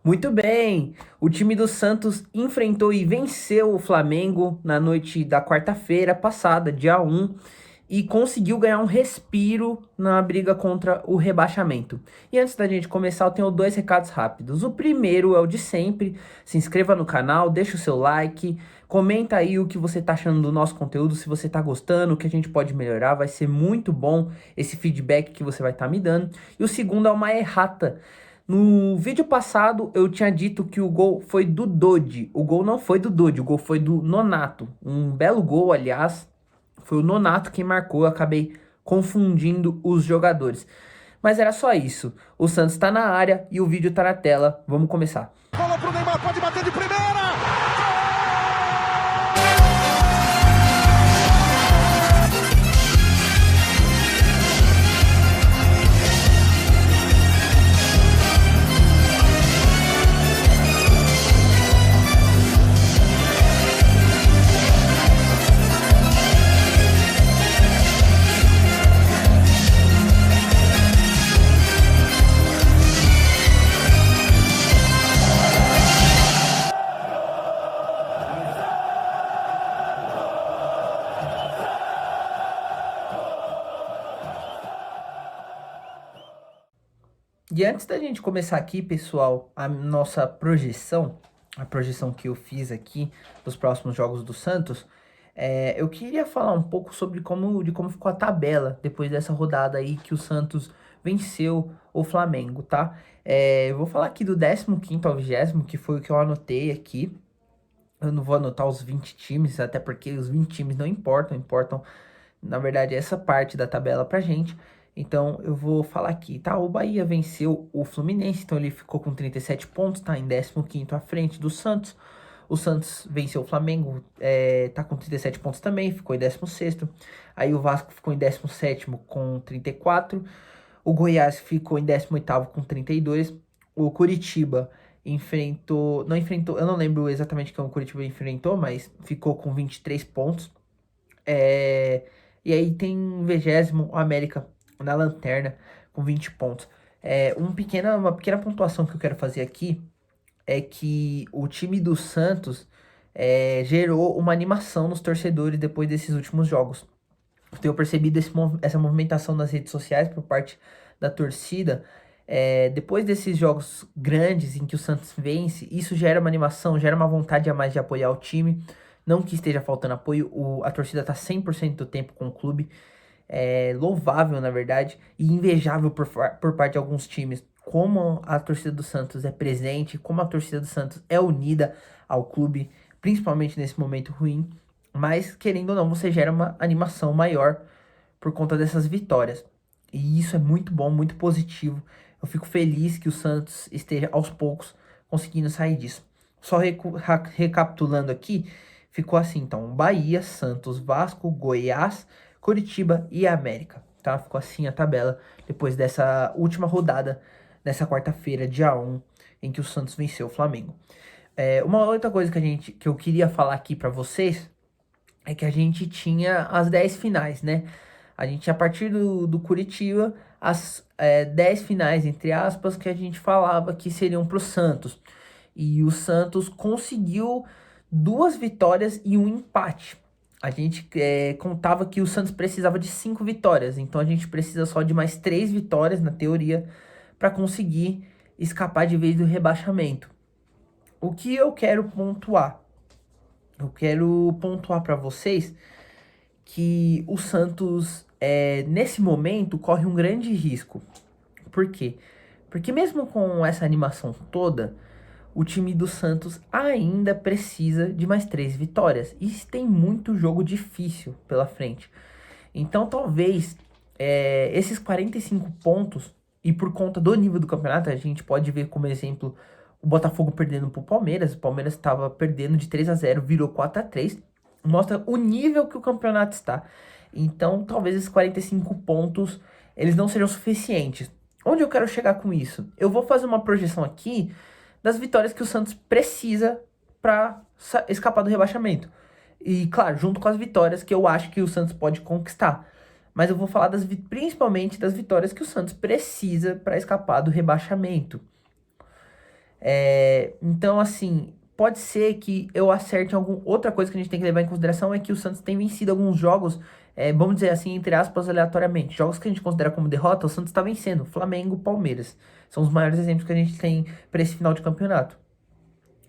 Muito bem! O time do Santos enfrentou e venceu o Flamengo na noite da quarta-feira passada, dia 1, e conseguiu ganhar um respiro na briga contra o rebaixamento. E antes da gente começar, eu tenho dois recados rápidos. O primeiro é o de sempre: se inscreva no canal, deixa o seu like, comenta aí o que você tá achando do nosso conteúdo, se você tá gostando, o que a gente pode melhorar, vai ser muito bom esse feedback que você vai estar me dando. E o segundo é uma errata. No vídeo passado eu tinha dito que o gol foi do Dodi. O gol não foi do Dodi, o gol foi do Nonato. Um belo gol, aliás. Foi o Nonato quem marcou, eu acabei confundindo os jogadores. Mas era só isso. O Santos tá na área e o vídeo tá na tela. Vamos começar. Bola pro Neymar, pode bater de primeira! E antes da gente começar aqui, pessoal, a nossa projeção, a projeção que eu fiz aqui dos próximos jogos do Santos, eu queria falar um pouco sobre como ficou a tabela depois dessa rodada aí que o Santos venceu o Flamengo, tá? Eu vou falar aqui do 15º ao 20º, que foi o que eu anotei aqui. Eu não vou anotar os 20 times, até porque os 20 times não importam, importam, na verdade, essa parte da tabela pra gente. Então eu vou falar aqui, tá? O Bahia venceu o Fluminense, então ele ficou com 37 pontos, tá em 15º à frente do Santos. O Santos venceu o Flamengo, tá com 37 pontos também, ficou em 16º. Aí o Vasco ficou em 17º com 34. O Goiás ficou em 18º com 32. O Curitiba não enfrentou, eu não lembro exatamente quem o Curitiba enfrentou, mas ficou com 23 pontos. E aí tem o 20º, o América na lanterna com 20 pontos. Uma pequena pontuação que eu quero fazer aqui é que o time do Santos gerou uma animação nos torcedores depois desses últimos jogos. Eu tenho percebido essa movimentação nas redes sociais por parte da torcida. Depois desses jogos grandes em que o Santos vence, isso gera uma animação, gera uma vontade a mais de apoiar o time. Não que esteja faltando apoio, a torcida está 100% do tempo com o clube. Louvável, na verdade, e invejável por parte de alguns times. Como a torcida do Santos é presente, como a torcida do Santos é unida ao clube, principalmente nesse momento ruim. Mas, querendo ou não, você gera uma animação maior por conta dessas vitórias. E isso é muito bom, muito positivo. Eu fico feliz que o Santos esteja aos poucos conseguindo sair disso. Só recapitulando aqui, ficou assim, então, Bahia, Santos, Vasco, Goiás, Curitiba e América, tá? Ficou assim a tabela depois dessa última rodada, nessa quarta-feira, dia 1, em que o Santos venceu o Flamengo. Uma outra coisa que eu queria falar aqui pra vocês é que a gente tinha as 10 finais, né? A gente, a partir do Curitiba, as 10 finais, entre aspas, que a gente falava que seriam pro Santos. E o Santos conseguiu 2 vitórias e um empate. A gente contava que o Santos precisava de 5 vitórias, então a gente precisa só de mais 3 vitórias, na teoria, para conseguir escapar de vez do rebaixamento. O que eu quero pontuar? Eu quero pontuar para vocês que o Santos, nesse momento, corre um grande risco. Por quê? Porque mesmo com essa animação toda, o time do Santos ainda precisa de mais 3 vitórias. E tem muito jogo difícil pela frente. Então talvez esses 45 pontos, e por conta do nível do campeonato, a gente pode ver como exemplo o Botafogo perdendo pro Palmeiras. O Palmeiras estava perdendo de 3-0, virou 4-3. Mostra o nível que o campeonato está. Então talvez esses 45 pontos eles não sejam suficientes. Onde eu quero chegar com isso? Eu vou fazer uma projeção aqui das vitórias que o Santos precisa para escapar do rebaixamento. E claro, junto com as vitórias que eu acho que o Santos pode conquistar. Mas eu vou falar principalmente das vitórias que o Santos precisa para escapar do rebaixamento. Então, assim, pode ser que eu acerte alguma outra coisa que a gente tem que levar em consideração é que o Santos tem vencido alguns jogos, vamos dizer assim, entre aspas, aleatoriamente. Jogos que a gente considera como derrota, o Santos tá vencendo. Flamengo, Palmeiras. São os maiores exemplos que a gente tem para esse final de campeonato.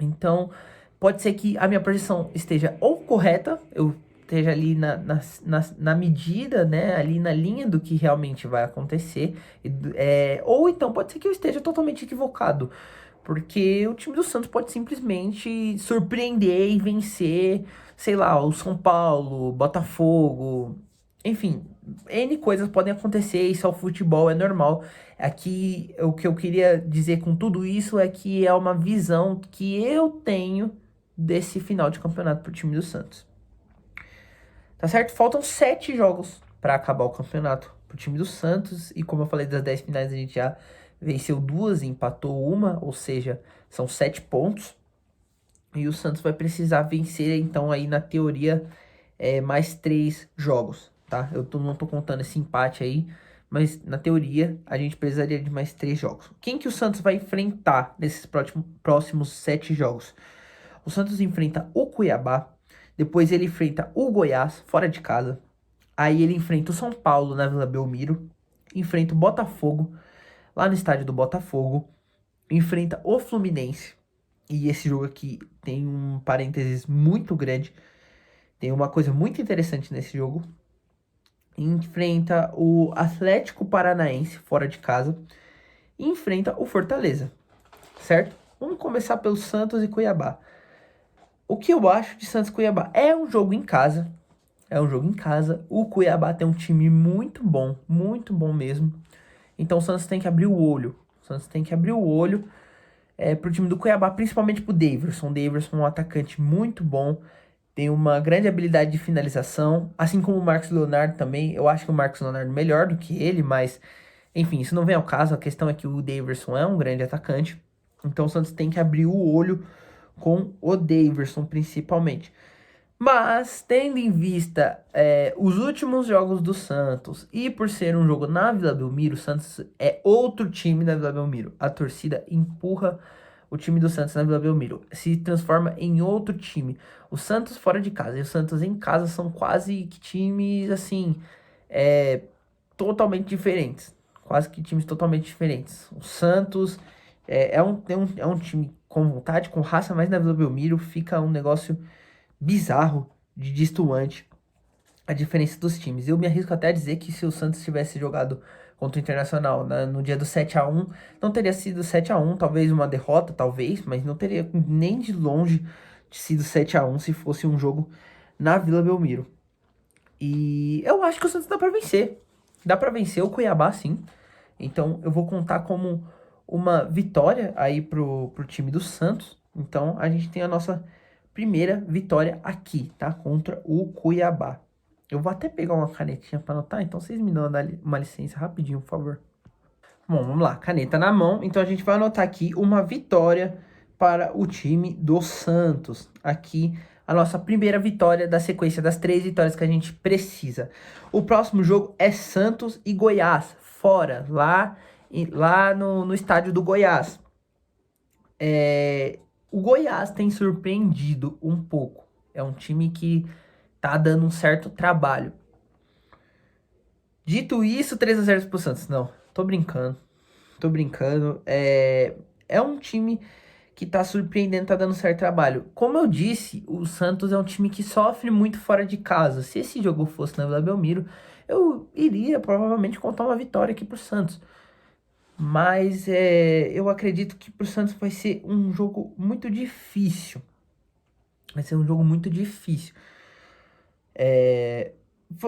Então, pode ser que a minha projeção esteja ou correta, eu esteja ali na medida, né, ali na linha do que realmente vai acontecer, ou então pode ser que eu esteja totalmente equivocado, porque o time do Santos pode simplesmente surpreender e vencer, sei lá, o São Paulo, Botafogo, enfim, N coisas podem acontecer, isso é o futebol, é normal. Aqui, o que eu queria dizer com tudo isso é que é uma visão que eu tenho desse final de campeonato pro time do Santos. Tá certo? Faltam 7 jogos para acabar o campeonato pro time do Santos. E como eu falei, das 10 finais a gente já venceu 2 e empatou uma, ou seja, são 7 pontos. E o Santos vai precisar vencer, então, aí na teoria, mais 3 jogos, tá? Não tô contando esse empate aí, mas na teoria a gente precisaria de mais 3 jogos. Quem que o Santos vai enfrentar nesses próximos 7 jogos? O Santos enfrenta o Cuiabá, depois ele enfrenta o Goiás, fora de casa. Aí ele enfrenta o São Paulo na Vila Belmiro, enfrenta o Botafogo, lá no estádio do Botafogo, enfrenta o Fluminense. E esse jogo aqui tem um parênteses muito grande. Tem uma coisa muito interessante nesse jogo. Enfrenta o Atlético Paranaense fora de casa. E enfrenta o Fortaleza, certo? Vamos começar pelo Santos e Cuiabá. O que eu acho de Santos e Cuiabá? É um jogo em casa. É um jogo em casa. O Cuiabá tem um time muito bom mesmo. Então o Santos tem que abrir o olho. O Santos tem que abrir o olho pro time do Cuiabá, principalmente pro Daverson. O Daverson é um atacante muito bom. Tem uma grande habilidade de finalização. Assim como o Marcos Leonardo também. Eu acho que o Marcos Leonardo é melhor do que ele, mas enfim, isso não vem ao caso. A questão é que o Daverson é um grande atacante. Então o Santos tem que abrir o olho com o Daverson, principalmente. Mas, tendo em vista os últimos jogos do Santos e por ser um jogo na Vila Belmiro, o Santos é outro time na Vila Belmiro. A torcida empurra o time do Santos na Vila Belmiro, se transforma em outro time. O Santos fora de casa e o Santos em casa são quase que times assim, totalmente diferentes. Quase que times totalmente diferentes. O Santos é um time com vontade, com raça, mas na Vila Belmiro fica um negócio bizarro de distoante a diferença dos times. Eu me arrisco até a dizer que se o Santos tivesse jogado contra o Internacional no dia do 7-1, não teria sido 7-1, talvez uma derrota, talvez, mas não teria nem de longe sido 7-1 se fosse um jogo na Vila Belmiro. E eu acho que o Santos dá pra vencer. Dá pra vencer o Cuiabá, sim. Então eu vou contar como uma vitória aí pro time do Santos. Então a gente tem a nossa primeira vitória aqui, tá? Contra o Cuiabá. Eu vou até pegar uma canetinha para anotar, então vocês me dão uma licença rapidinho, por favor. Bom, vamos lá, caneta na mão. Então a gente vai anotar aqui uma vitória para o time do Santos. Aqui a nossa primeira vitória da sequência das 3 vitórias que a gente precisa. O próximo jogo é Santos e Goiás, fora, lá no estádio do Goiás. O Goiás tem surpreendido um pouco. É um time que tá dando um certo trabalho. Dito isso, 3-0 pro Santos. Não, tô brincando. Tô brincando. É um time que tá surpreendendo, tá dando certo trabalho. Como eu disse, o Santos é um time que sofre muito fora de casa. Se esse jogo fosse na Vila Belmiro, eu iria provavelmente contar uma vitória aqui pro Santos. Mas eu acredito que pro Santos vai ser um jogo muito difícil. Vai ser um jogo muito difícil.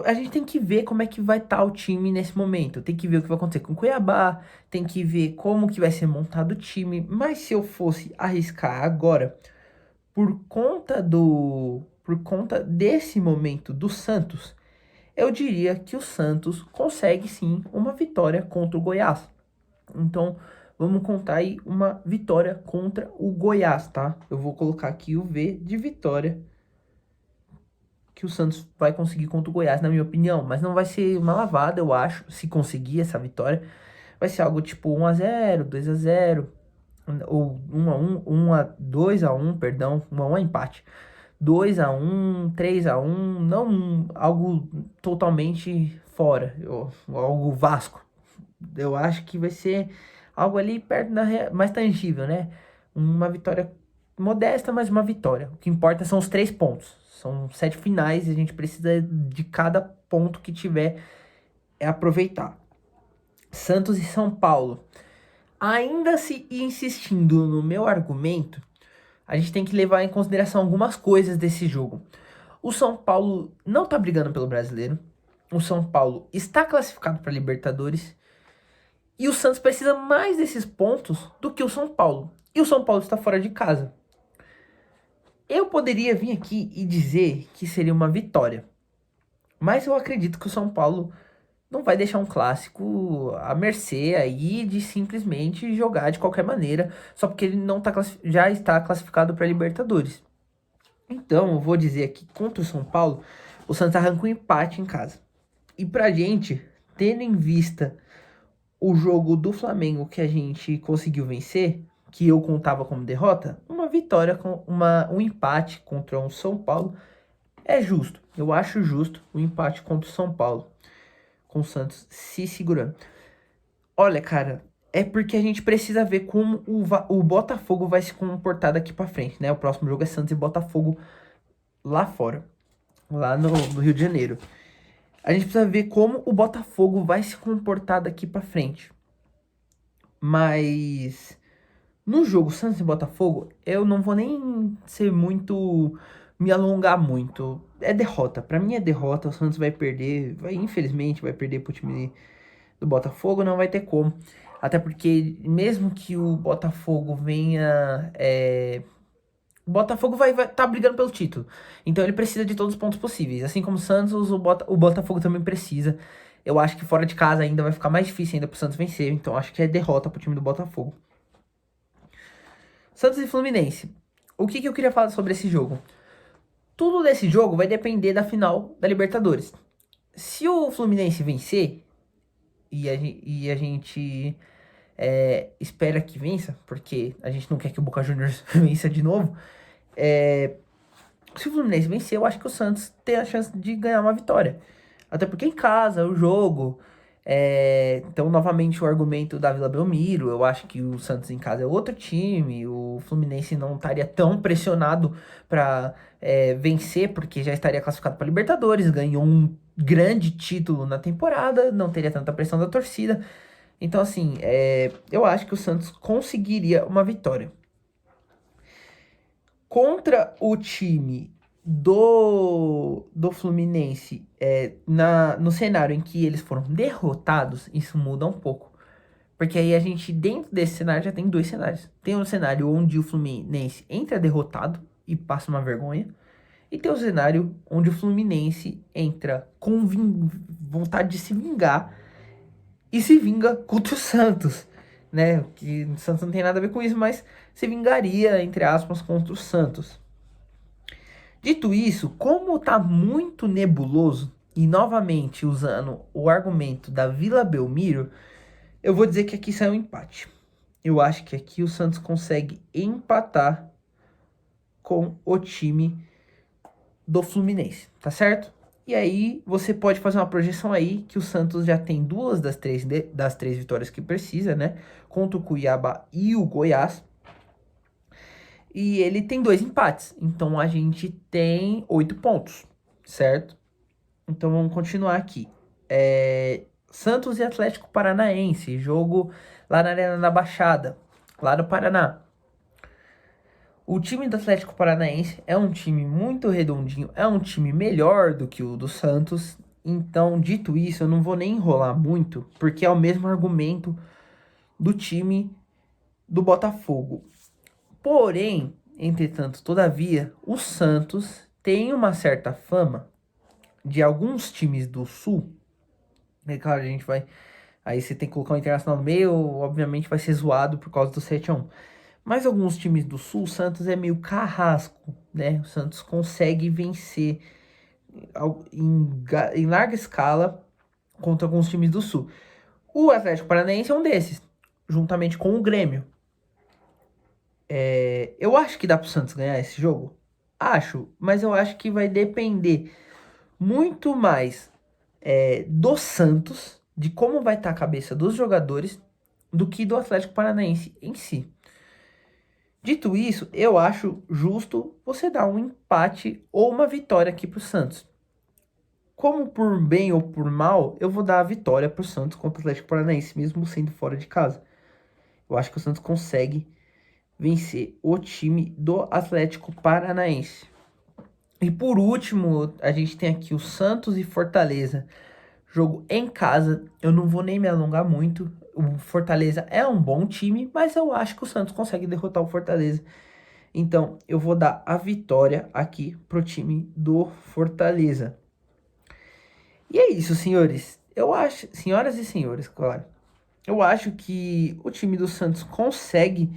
A gente tem que ver como é que vai estar o time nesse momento. Tem que ver o que vai acontecer com o Cuiabá. Tem que ver como que vai ser montado o time. Mas se eu fosse arriscar agora, por conta desse momento do Santos, eu diria que o Santos consegue sim uma vitória contra o Goiás. Então, vamos contar aí uma vitória contra o Goiás, tá? Eu vou colocar aqui o V de vitória que o Santos vai conseguir contra o Goiás, na minha opinião. Mas não vai ser uma lavada, eu acho, se conseguir essa vitória. Vai ser algo tipo 1-0, 2-0. ou 1-1, 2-1, perdão, 1-1 é empate. 2-1, 3-1, não algo totalmente fora, algo Vasco. Eu acho que vai ser algo ali perto mais tangível, né? Uma vitória modesta, mas uma vitória. O que importa são os 3 pontos. São 7 finais e a gente precisa de cada ponto que tiver aproveitar. Santos e São Paulo. Ainda se insistindo no meu argumento, a gente tem que levar em consideração algumas coisas desse jogo. O São Paulo não tá brigando pelo brasileiro. O São Paulo está classificado para Libertadores. E o Santos precisa mais desses pontos do que o São Paulo. E o São Paulo está fora de casa. Eu poderia vir aqui e dizer que seria uma vitória. Mas eu acredito que o São Paulo não vai deixar um clássico à mercê aí de simplesmente jogar de qualquer maneira, só porque ele não tá já está classificado para Libertadores. Então, eu vou dizer aqui contra o São Paulo, o Santos arranca um empate em casa. E pra gente, tendo em vista o jogo do Flamengo que a gente conseguiu vencer, que eu contava como derrota, uma vitória com um empate contra o São Paulo é justo. Eu acho justo o empate contra o São Paulo, com o Santos se segurando. Olha, cara, é porque a gente precisa ver como o Botafogo vai se comportar daqui pra frente, né? O próximo jogo é Santos e Botafogo lá fora, lá no Rio de Janeiro. A gente precisa ver como o Botafogo vai se comportar daqui pra frente. Mas no jogo Santos e Botafogo, eu não vou nem ser muito, me alongar muito. É derrota. Pra mim é derrota. O Santos vai perder, infelizmente vai perder pro time do Botafogo, não vai ter como. Até porque mesmo que o Botafogo venha, o Botafogo vai tá brigando pelo título. Então ele precisa de todos os pontos possíveis. Assim como o Santos, o Botafogo também precisa. Eu acho que fora de casa ainda vai ficar mais difícil ainda pro Santos vencer. Então acho que é derrota pro time do Botafogo. Santos e Fluminense. O que eu queria falar sobre esse jogo? Tudo desse jogo vai depender da final da Libertadores. Se o Fluminense vencer, e a gente espera que vença, porque a gente não quer que o Boca Juniors vença de novo. Se o Fluminense vencer, eu acho que o Santos tem a chance de ganhar uma vitória. Até porque em casa, o jogo. Então, novamente, o argumento da Vila Belmiro. Eu acho que o Santos em casa é outro time. O Fluminense não estaria tão pressionado para vencer, porque já estaria classificado para Libertadores. Ganhou um grande título na temporada, não teria tanta pressão da torcida. Então, assim, eu acho que o Santos conseguiria uma vitória. Contra o time do Fluminense, no cenário em que eles foram derrotados, isso muda um pouco. Porque aí a gente, dentro desse cenário, já tem 2 cenários. Tem um cenário onde o Fluminense entra derrotado e passa uma vergonha. E tem o cenário onde o Fluminense entra com vontade de se vingar e se vinga contra o Santos, né? Que o Santos não tem nada a ver com isso, mas se vingaria, entre aspas, contra o Santos. Dito isso, como tá muito nebuloso, e novamente usando o argumento da Vila Belmiro, eu vou dizer que aqui sai um empate. Eu acho que aqui o Santos consegue empatar com o time do Fluminense, tá certo? E aí você pode fazer uma projeção aí que o Santos já tem 2 das três vitórias que precisa, né? Contra o Cuiabá e o Goiás. E ele tem 2 empates. Então a gente tem 8 pontos, certo? Então vamos continuar aqui. Santos e Atlético Paranaense, jogo lá na Arena da Baixada, lá no Paraná. O time do Atlético Paranaense é um time muito redondinho, é um time melhor do que o do Santos. Então, dito isso, eu não vou nem enrolar muito, porque é o mesmo argumento do time do Botafogo. Porém, entretanto, todavia, o Santos tem uma certa fama de alguns times do Sul. É claro, a gente vai. Aí você tem que colocar o Internacional no meio, obviamente vai ser zoado por causa do 7-1. Mas alguns times do Sul, o Santos é meio carrasco, né? O Santos consegue vencer em larga escala contra alguns times do Sul. O Atlético Paranaense é um desses, juntamente com o Grêmio. Eu acho que dá pro Santos ganhar esse jogo. Acho, mas eu acho que vai depender muito mais do Santos, de como vai estar a cabeça dos jogadores, do que do Atlético Paranaense em si. Dito isso, eu acho justo você dar um empate ou uma vitória aqui pro Santos. Como por bem ou por mal, eu vou dar a vitória pro Santos contra o Atlético Paranaense, mesmo sendo fora de casa. Eu acho que o Santos consegue vencer o time do Atlético Paranaense. E por último, a gente tem aqui o Santos e Fortaleza. Jogo em casa, eu não vou nem me alongar muito. O Fortaleza é um bom time, mas eu acho que o Santos consegue derrotar o Fortaleza. Então, eu vou dar a vitória aqui pro time do Fortaleza. E é isso, senhores. Eu acho, senhoras e senhores, claro. Eu acho que o time do Santos consegue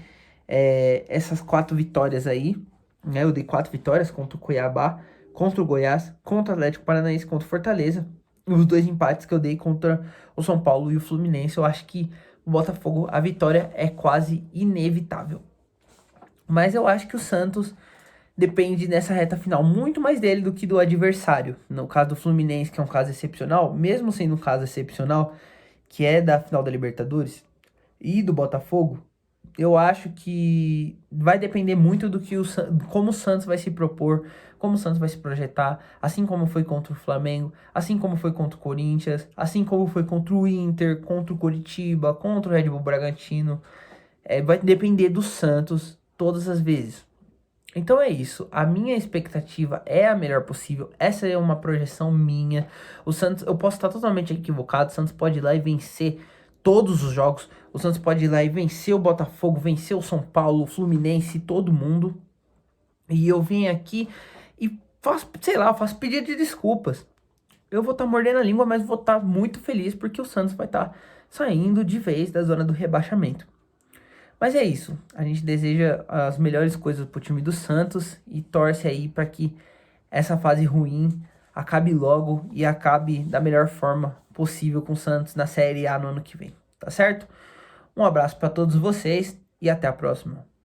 essas 4 vitórias aí, né? Eu dei 4 vitórias contra o Cuiabá, contra o Goiás, contra o Atlético Paranaense, contra o Fortaleza. E os 2 empates que eu dei contra o São Paulo e o Fluminense. Eu acho que o Botafogo, a vitória é quase inevitável. Mas eu acho que o Santos depende nessa reta final muito mais dele do que do adversário. No caso do Fluminense, que é um caso excepcional, mesmo sendo um caso excepcional, que é da final da Libertadores, e do Botafogo, eu acho que vai depender muito do que como o Santos vai se propor, como o Santos vai se projetar, assim como foi contra o Flamengo, assim como foi contra o Corinthians, assim como foi contra o Inter, contra o Coritiba, contra o Red Bull Bragantino. Vai depender do Santos todas as vezes. Então é isso. A minha expectativa é a melhor possível. Essa é uma projeção minha. O Santos, eu posso estar totalmente equivocado. O Santos pode ir lá e vencer todos os jogos. O Santos pode ir lá e vencer o Botafogo, vencer o São Paulo, o Fluminense, todo mundo. E eu venho aqui e faço, sei lá, faço pedido de desculpas. Eu vou estar mordendo a língua, mas vou estar muito feliz porque o Santos vai estar saindo de vez da zona do rebaixamento. Mas é isso. A gente deseja as melhores coisas pro time do Santos e torce aí para que essa fase ruim acabe logo e acabe da melhor forma possível com o Santos na Série A no ano que vem. Tá certo? Um abraço para todos vocês e até a próxima.